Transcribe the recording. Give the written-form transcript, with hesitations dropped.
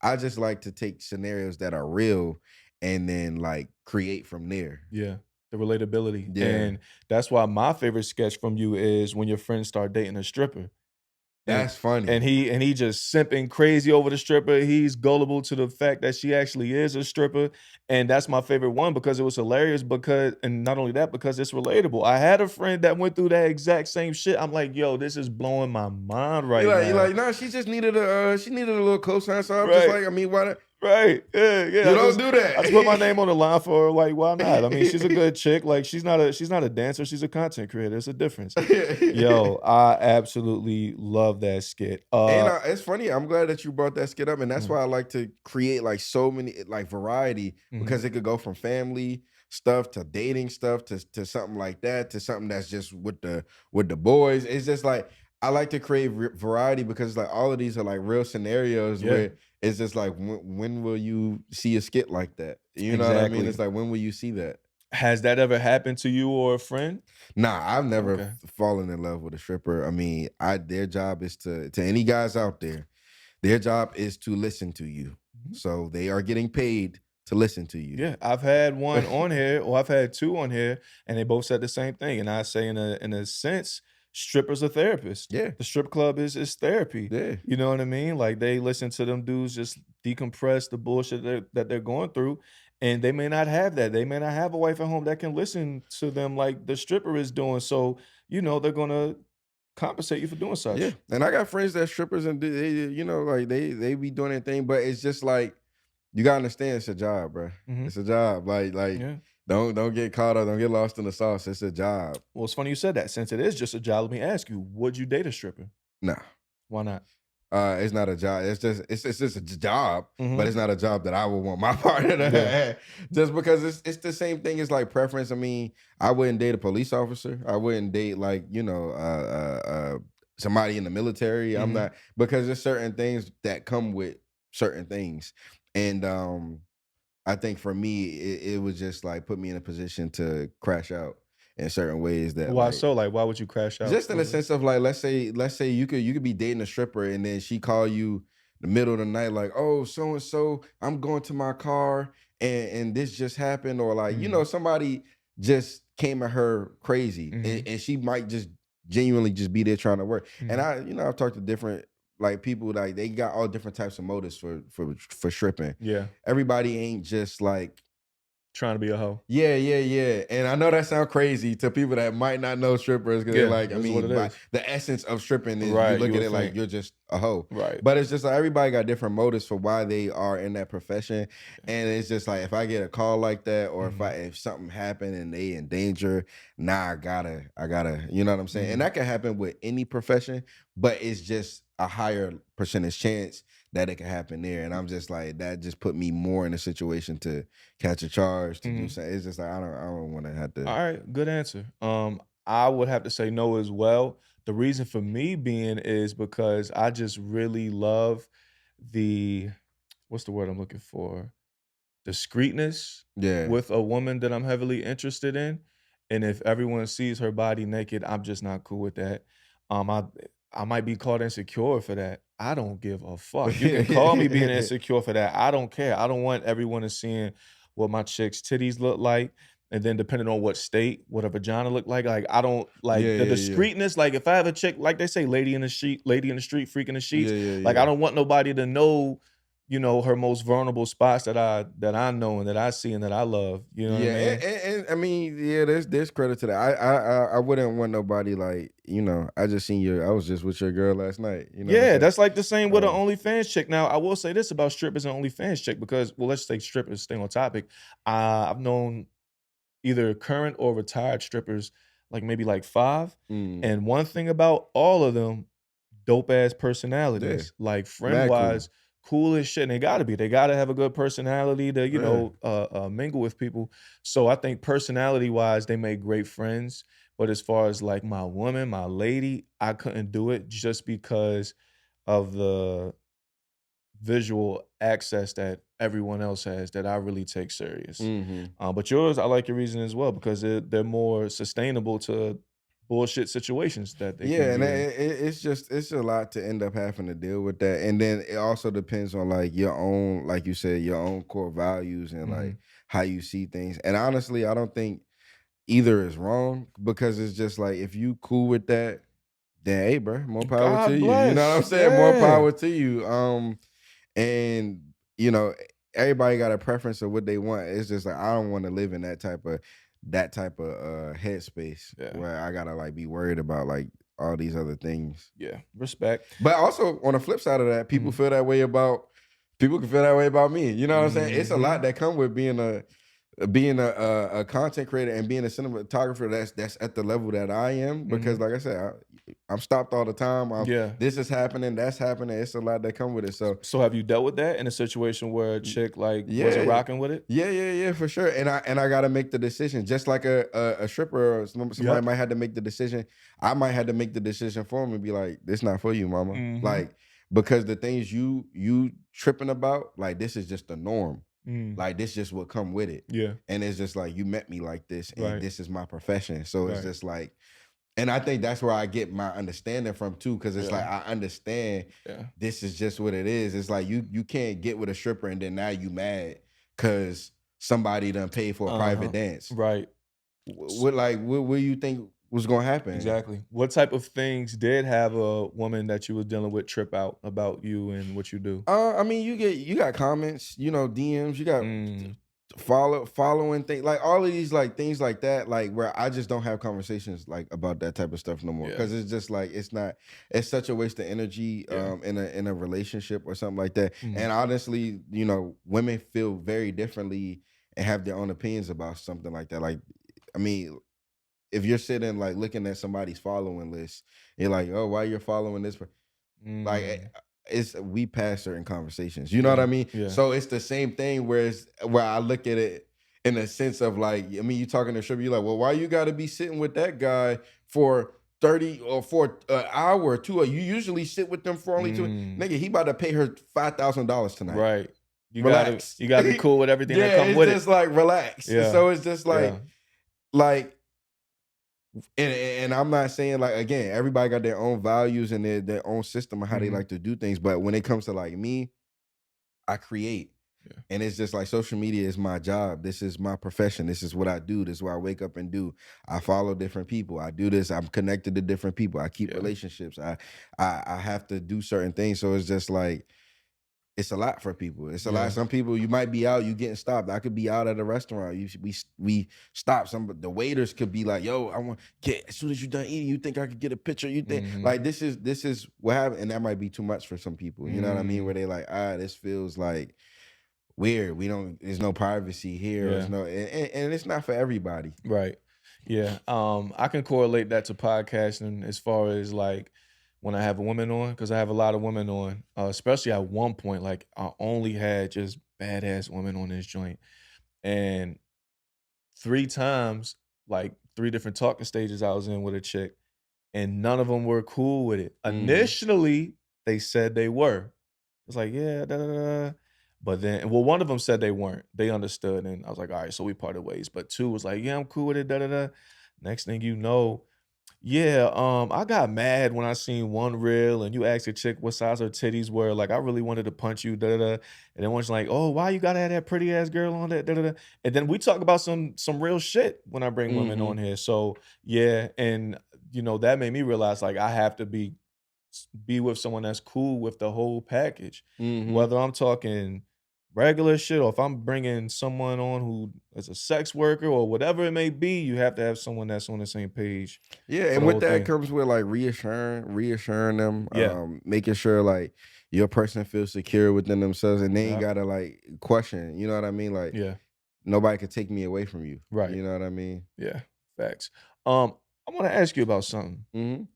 I just like to take scenarios that are real and then like create from there. Yeah, the relatability, Yeah. and that's why my favorite sketch from you is when your friends start dating a stripper. And That's funny. and he just simping crazy over the stripper. He's gullible to the fact that she actually is a stripper, and that's my favorite one because it was hilarious because and not only that, because it's relatable. I had a friend that went through that exact same shit. I'm like, "Yo, this is blowing my mind right You now." like, nah, she just needed she needed a little cosign. So I'm just Right, like, I mean, why not? right, yeah, yeah, You don't do I just put my that. name on the line for her, like, why not? I mean, she's a good chick, like, she's not a dancer, she's a content creator, there's a difference. Yo, I absolutely love that skit. And it's funny. I'm glad that you brought that skit up, and that's Mm, why I like to create like so many like variety mhm, because it could go from family stuff to dating stuff to something like that to something that's just with the boys. It's just like I like to create variety because like all of these are like real scenarios yeah, where it's just like when will you see a skit like that? You know what I mean? exactly. It's like when will you see that? Has that ever happened to you or a friend? Nah, I've never Okay. fallen in love with a stripper. I mean, I their job is to any guys out there. Their job is to listen to you. Mhm. So they are getting paid to listen to you. Yeah, I've had one on here, or I've had 2 on here, and they both said the same thing, and I say in a sense, strippers are therapists. Yeah, The strip club is therapy, yeah, you know what I mean? Like, they listen to them dudes just decompress the bullshit that they're going through, and they may not have that. They may not have a wife at home that can listen to them like the stripper is doing, so, they're gonna compensate you for doing yeah. such. And I got friends that strippers and you know, like they be doing their thing, but it's just like you gotta understand it's a job, bro. Mhm. It's a job. Like Yeah. don't get caught up, don't get lost in the sauce. It's a job. Well, it's funny you said that. Since it is just a job, let me ask you, would you date a stripper? Nah. Why not? It's not a job. It's just a job, but Mhm. it's not a job that I would want my partner to Yeah. have. Just because it's the same thing as like preference. I mean, I wouldn't date a police officer. I wouldn't date like somebody in the military. I'm Mhm. not because there's certain things that come with certain things, and I think for me it was just like put me in a position to crash out in certain ways that Why like so? Like, why would you crash out? just in the sense of like, let's say you could be dating a stripper and then she call you the middle of the night, like, oh, so and so, I'm going to my car and this just happened, or like, you know, Mhm. somebody just came at her crazy Mhm. and she might just genuinely just be there trying to work. And Mhm. I, you know, I've talked to different like people like they got all different types of motives for stripping. Yeah. Everybody ain't just like Trying to be a hoe. yeah, yeah, yeah. And I know that sounds crazy to people that might not know strippers because they're Yeah, like, I this is what mean, it by is. the essence of stripping is you Right, look you at would it like think. you're just a hoe. Right. But it's just like everybody got different motives for why they are in that profession. Yeah. And it's just like if I get a call like that or Mhm. if something happened and they in danger, nah, I gotta, you know what I'm saying? And Mhm. that can happen with any profession, but it's just a higher percentage chance that it can happen there. And I'm just like, that just put me more in a situation to catch a charge to do Mhm. something. It's just like I don't want to have to. Alright, good answer. I would have to say no as well. The reason for me being is because I just really love the what's the word I'm looking for? Discreetness Yeah, with a woman that I'm heavily interested in, and if everyone sees her body naked, I'm just not cool with that. I might be called insecure for that. I don't give a fuck. You can call me being insecure for that. I don't care. I don't want everyone to seeing what my chick's titties look like, and then depending on what state, what her vagina look like I don't like yeah, the yeah, yeah, discreetness. Like if I have a chick, like they say, lady in the street, freak in the sheets. yeah, yeah, Like I yeah. don't want nobody to know her most vulnerable spots that I know and that I see and that I love, you know what I Yeah, mean? and I mean, yeah, there's credit to that. I wouldn't want nobody like you know. I just seen I was just with your girl last night. You know what I'm Yeah, saying? that's like the same with an Uh, OnlyFans chick. Now, I will say this about strippers and OnlyFans chick because, well, let's say strippers, stay on topic. I've known either current or retired strippers, like maybe like 5, mm, and one thing about all of them, dope ass yeah, personalities, like mad cool. friend-wise, cool as shit, and they gotta be. They gotta have a good personality to, Yeah, mingle with people. So I think personality-wise, they make great friends, but as far as, like, my woman, my lady, I couldn't do it just because of the visual access that everyone else has that I really take serious. hmm But yours, I like your reason as well because they're more sustainable to bullshit situations that they can Yeah, and be in. it's just it's a lot to end up having to deal with that, and then it also depends on like your own, like you said, your own core values and like Mhm. how you see things. And honestly, I don't think either is wrong because it's just like if you cool with that, then hey, bro, more power to God you. You know what I'm bless. saying? More Yeah. power to you. And you know, everybody got a preference of what they want. It's just like I don't want to live in that type of headspace Yeah. where I gotta like be worried about like all these other things. Yeah. Respect. But also on the flip side of that, Mhm. people can feel that way about me. You know what I'm saying? It's a lot Mhm. that come with being a content creator and being a cinematographer that's at the level that I am because Mhm. like I said, I'm stopped all the time. Yeah. This is happening, that's happening. It's a lot that come with it. So So have you dealt with that in a situation where a y- chick, like, wasn't yeah, rocking with it? yeah, for sure. And I gotta make the decision, just like a stripper or somebody Yep. might have to make the decision. I might have to make the decision for him and be like, "This not for you, mama." Mhm. Like because the things you tripping about, like this is just the norm. Mm. Like this just what come with it. Yeah. And it's just like you met me like this, and Right. this is my profession. So it's Right. just like, and I think that's where I get my understanding from too, because it's Yeah. like I understand Yeah. this is just what it is. It's like you can't get with a stripper and then now you mad because somebody done paid for a private Uh-huh. dance. Right. S What you think was gonna happen? Exactly. What type of things did have a woman that you was dealing with trip out about you and what you do? I mean, you got comments, DMs, you got Mm. following things, like all of these like things like that, like where I just don't have conversations like about that type of stuff no more Yeah. because it's just like it's such a waste of energy Yeah. in a relationship or something like that. Mhm. And honestly, women feel very differently and have their own opinions about something like that. Like, I mean, if you're sitting like looking at somebody's following list, you're like, oh, why you're following this? Like, Mm. it's we pass certain conversations. You know what Yeah. I mean? Yeah. So it's the same thing where I look at it in a sense of like, I mean, you talking to Sugar, you're like, well, why you got to be sitting with that guy for 30 or for an hour or two? Or you usually sit with them for only two. Mm. Nigga, he about to pay her $5,000 tonight. Right. You gotta Relax. you gotta be cool with everything that Yeah, come it's with it. just like relax. Yeah. So it's just Yeah. like and I'm not saying like again, everybody got their own values and their own system of how they Mhm. like to do things. But when it comes to like me, I create. Yeah. And it's just like social media is my job. This is my profession. This is what I do. This is what I wake up and do. I follow different people. I do this. I'm connected to different people. I keep Yeah. relationships. I have to do certain things. So it's just like it's a lot for people. It's a lot. Yeah. Some people you might be out, you getting stopped. I could be out at a restaurant. We stop. The waiters could be like, "Yo, I want get as soon as you done eating. You think I could get a picture? You think Mhm. like this is what happened?" And that might be too much for some people. You know what I mean? Where Mm. they like, this feels like weird. We don't. There's no privacy here. Or there's Yeah. no, and it's not for everybody. Right. Yeah. I can correlate that to podcasting as far as like when I have a woman on, because I have a lot of women on, especially at one point, like I only had just badass women on this joint. And three times, like three different talking stages I was in with a chick, and none of them were cool with it. Hmm. Initially, they said they were. It's like, yeah, da, da, da. But then, well, one of them said they weren't. They understood, and I was like, all right, so we parted ways. But two was like, yeah, I'm cool with it, da da da. Next thing you know, yeah, I got mad when I seen one reel and you asked a chick what size her titties were. Like, I really wanted to punch you, da da da. And then one's like, oh, why you gotta have that pretty ass girl on that, da da da. And then we talk about some real shit when I bring women Hmm. on here. So yeah, and that made me realize like I have to be with someone that's cool with the whole package. Hmm. Whether I'm talking regular shit or if I'm bringing someone on who is a sex worker or whatever it may be, you have to have someone that's on the same page Yeah, for and the with whole that thing. comes with like reassuring them, Yeah. making sure like your person feels secure within themselves, and they ain't Yeah. gotta like question. You know what I mean? Like Yeah. nobody could take me away from you. Right. You know what I mean? Yeah. Facts. I want to ask you about something. Hmm.